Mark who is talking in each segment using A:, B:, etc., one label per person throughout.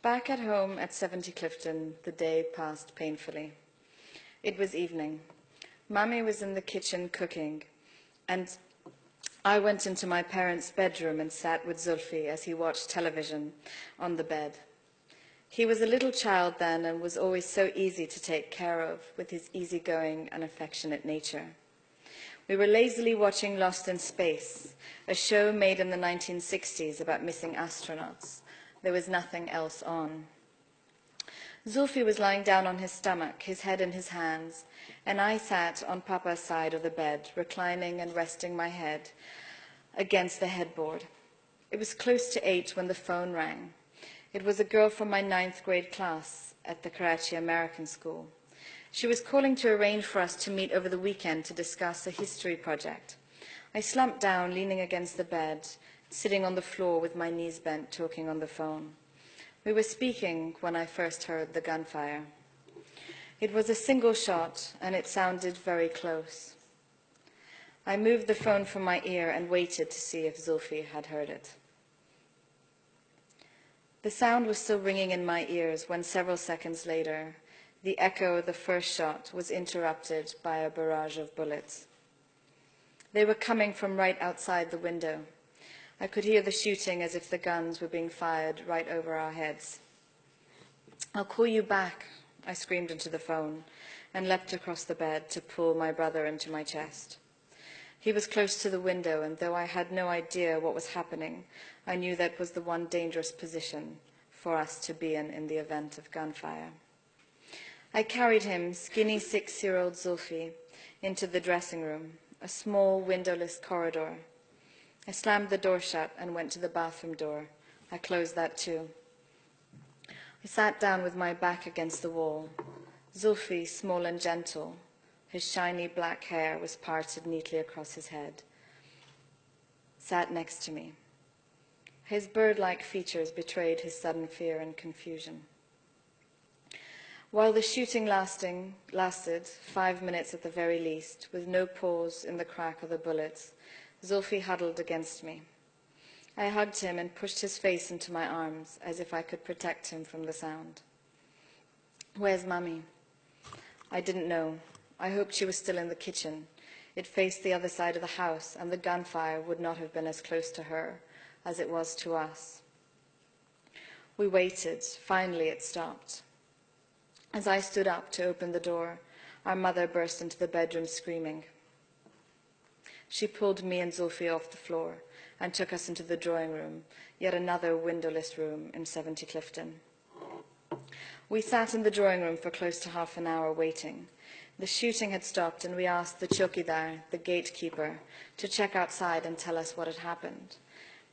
A: Back at home at 70 Clifton, the day passed painfully. It was evening. Mummy was in the kitchen cooking, and I went into my parents' bedroom and sat with Zulfi as he watched television on the bed. He was a little child then and was always so easy to take care of with his easygoing and affectionate nature. We were lazily watching Lost in Space, a show made in the 1960s about missing astronauts. There was nothing else on. Zulfi was lying down on his stomach, his head in his hands, and I sat on Papa's side of the bed, reclining and resting my head against the headboard. It was close to 8 when the phone rang. It was a girl from my 9th grade class at the Karachi American School. She was calling to arrange for us to meet over the weekend to discuss a history project. I slumped down, leaning against the bed, sitting on the floor with my knees bent, talking on the phone. We were speaking when I first heard the gunfire. It was a single shot, and it sounded very close. I moved the phone from my ear and waited to see if Zulfi had heard it. The sound was still ringing in my ears when several seconds later, the echo of the first shot was interrupted by a barrage of bullets. They were coming from right outside the window. I could hear the shooting as if the guns were being fired right over our heads. "I'll call you back," I screamed into the phone and leapt across the bed to pull my brother into my chest. He was close to the window, and though I had no idea what was happening, I knew that was the one dangerous position for us to be in the event of gunfire. I carried him, skinny 6-year-old Zulfi, into the dressing room, a small windowless corridor. I slammed the door shut and went to the bathroom door. I closed that too. I sat down with my back against the wall. Zulfi, small and gentle, his shiny black hair was parted neatly across his head, sat next to me. His bird-like features betrayed his sudden fear and confusion. While the shooting lasted 5 minutes at the very least, with no pause in the crack of the bullets, Zulfi huddled against me. I hugged him and pushed his face into my arms as if I could protect him from the sound. "Where's Mummy?" I didn't know. I hoped she was still in the kitchen. It faced the other side of the house, and the gunfire would not have been as close to her as it was to us. We waited. Finally, it stopped. As I stood up to open the door, our mother burst into the bedroom screaming. She pulled me and Zulfi off the floor and took us into the drawing room, yet another windowless room in 70 Clifton. We sat in the drawing room for close to half an hour waiting. The shooting had stopped, and we asked the chowkidar, the gatekeeper, to check outside and tell us what had happened.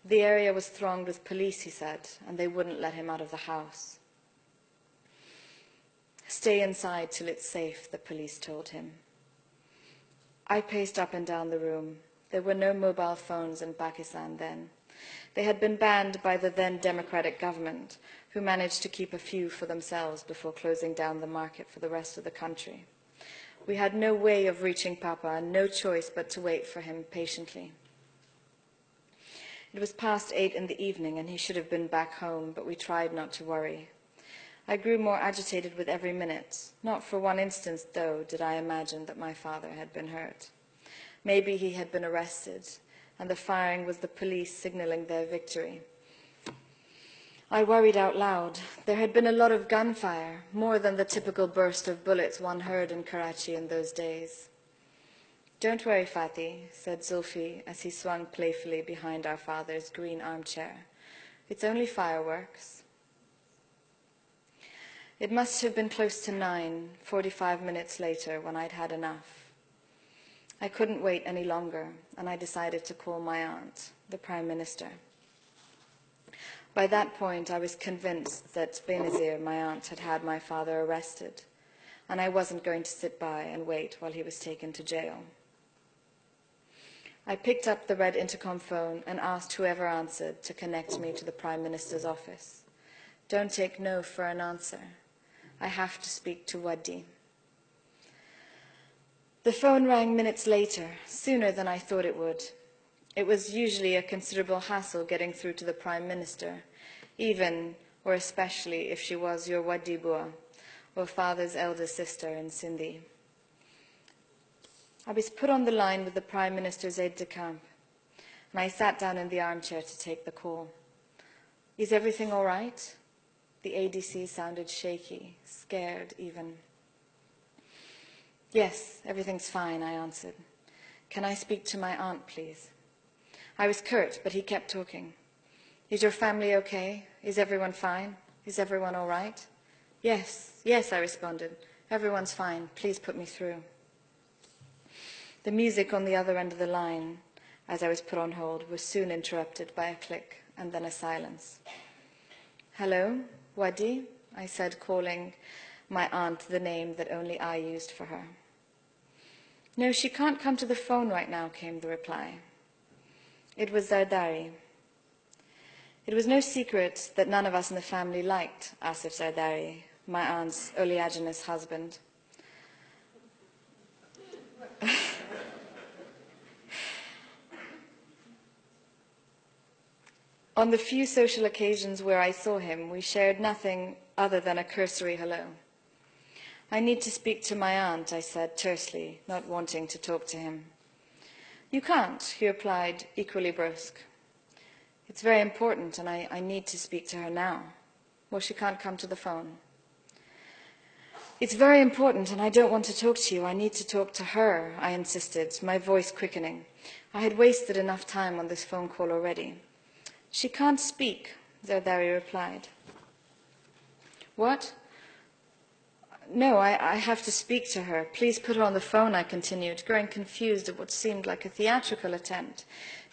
A: The area was thronged with police, he said, and they wouldn't let him out of the house. "Stay inside till it's safe," the police told him. I paced up and down the room. There were no mobile phones in Pakistan then. They had been banned by the then democratic government, who managed to keep a few for themselves before closing down the market for the rest of the country. We had no way of reaching Papa and no choice but to wait for him patiently. It was past 8 in the evening and he should have been back home, but we tried not to worry. I grew more agitated with every minute. Not for one instant, though, did I imagine that my father had been hurt. Maybe he had been arrested, and the firing was the police signaling their victory. I worried out loud. There had been a lot of gunfire, more than the typical burst of bullets one heard in Karachi in those days. "Don't worry, Fati," said Zulfi as he swung playfully behind our father's green armchair. "It's only fireworks." It must have been close to 9, 45 minutes later, when I'd had enough. I couldn't wait any longer, and I decided to call my aunt, the Prime Minister. By that point, I was convinced that Benazir, my aunt, had had my father arrested, and I wasn't going to sit by and wait while he was taken to jail. I picked up the red intercom phone and asked whoever answered to connect me to the Prime Minister's office. Don't take no for an answer. I have to speak to Wadi. The phone rang minutes later, sooner than I thought it would. It was usually a considerable hassle getting through to the Prime Minister, even or especially if she was your Wadi Bua, or father's elder sister in Sindhi. I was put on the line with the Prime Minister's aide-de-camp, and I sat down in the armchair to take the call. Is everything all right? The ADC sounded shaky, scared even. Yes, everything's fine, I answered. Can I speak to my aunt, please? I was curt, but he kept talking. Is your family okay? Is everyone fine? Is everyone all right? Yes, yes, I responded. Everyone's fine. Please put me through. The music on the other end of the line, as I was put on hold, was soon interrupted by a click and then a silence. Hello, Wadi, I said, calling my aunt the name that only I used for her. No, she can't come to the phone right now, came the reply. It was Zardari. It was no secret that none of us in the family liked Asif Zardari, my aunt's oleaginous husband. On the few social occasions where I saw him, we shared nothing other than a cursory hello. I need to speak to my aunt, I said tersely, not wanting to talk to him. You can't, he replied, equally brusque. It's very important, and I need to speak to her now. Well, she can't come to the phone. It's very important, and I don't want to talk to you. I need to talk to her, I insisted, my voice quickening. I had wasted enough time on this phone call already. She can't speak, Zardari replied. What? No, I have to speak to her. Please put her on the phone, I continued, growing confused at what seemed like a theatrical attempt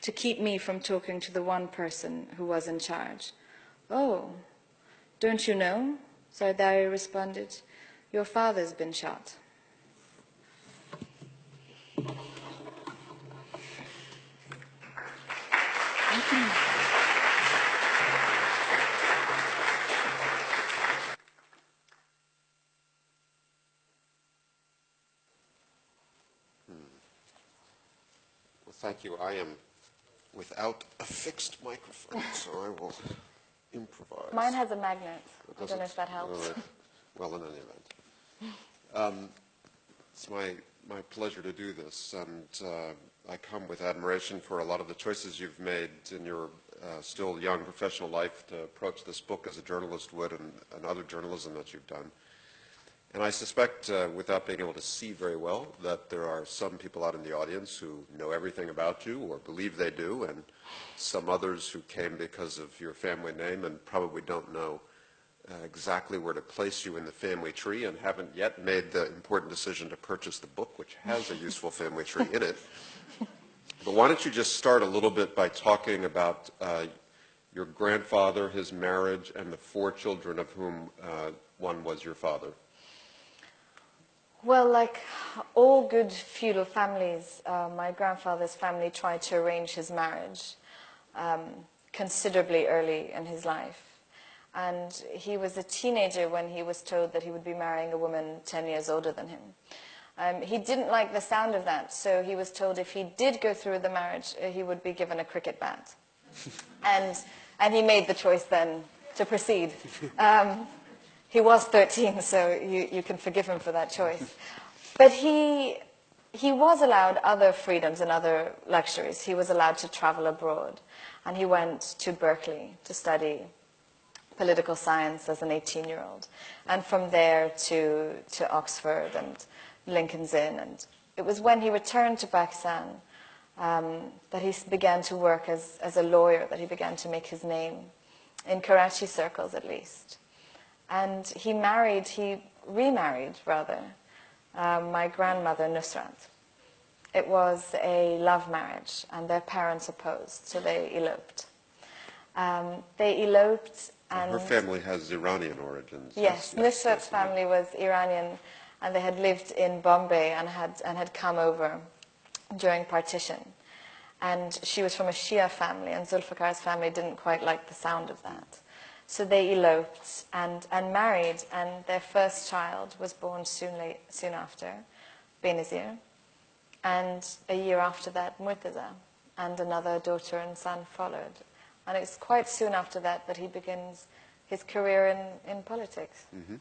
A: to keep me from talking to the one person who was in charge. Oh, don't you know? Zardari responded. Your father's been shot.
B: Thank you. I am without a fixed microphone, so I will improvise.
A: Mine has a magnet. I don't know if that helps.
B: Well, in any event. It's my pleasure to do this, and I come with admiration for a lot of the choices you've made in your still young professional life to approach this book as a journalist would, and other journalism that you've done. And I suspect, without being able to see very well, that there are some people out in the audience who know everything about you or believe they do, and some others who came because of your family name and probably don't know exactly where to place you in the family tree and haven't yet made the important decision to purchase the book, which has a useful family tree in it. But why don't you just start a little bit by talking about your grandfather, his marriage, and the 4 children of whom one was your father.
A: Well, like all good feudal families, my grandfather's family tried to arrange his marriage considerably early in his life. And he was a teenager when he was told that he would be marrying a woman 10 years older than him. He didn't like the sound of that, so he was told if he did go through with the marriage, he would be given a cricket bat. And he made the choice then to proceed. He was 13, so you can forgive him for that choice. But he was allowed other freedoms and other luxuries. He was allowed to travel abroad, and he went to Berkeley to study political science as an 18-year-old, and from there to Oxford and Lincoln's Inn. And it was when he returned to Pakistan that he began to work as a lawyer, that he began to make his name, in Karachi circles at least. And he remarried, my grandmother, Nusrat. It was a love marriage, and their parents opposed, so they eloped. And
B: her family has Iranian origins.
A: Yes, Nusrat's family was Iranian, and they had lived in Bombay and had come over during partition. And she was from a Shia family, and Zulfikar's family didn't quite like the sound of that. So they eloped and married, and their first child was born soon after, Benazir. And a year after that, Murtza, and another daughter and son followed And it's quite soon after that that he begins his career in politics.
B: Mm-hmm.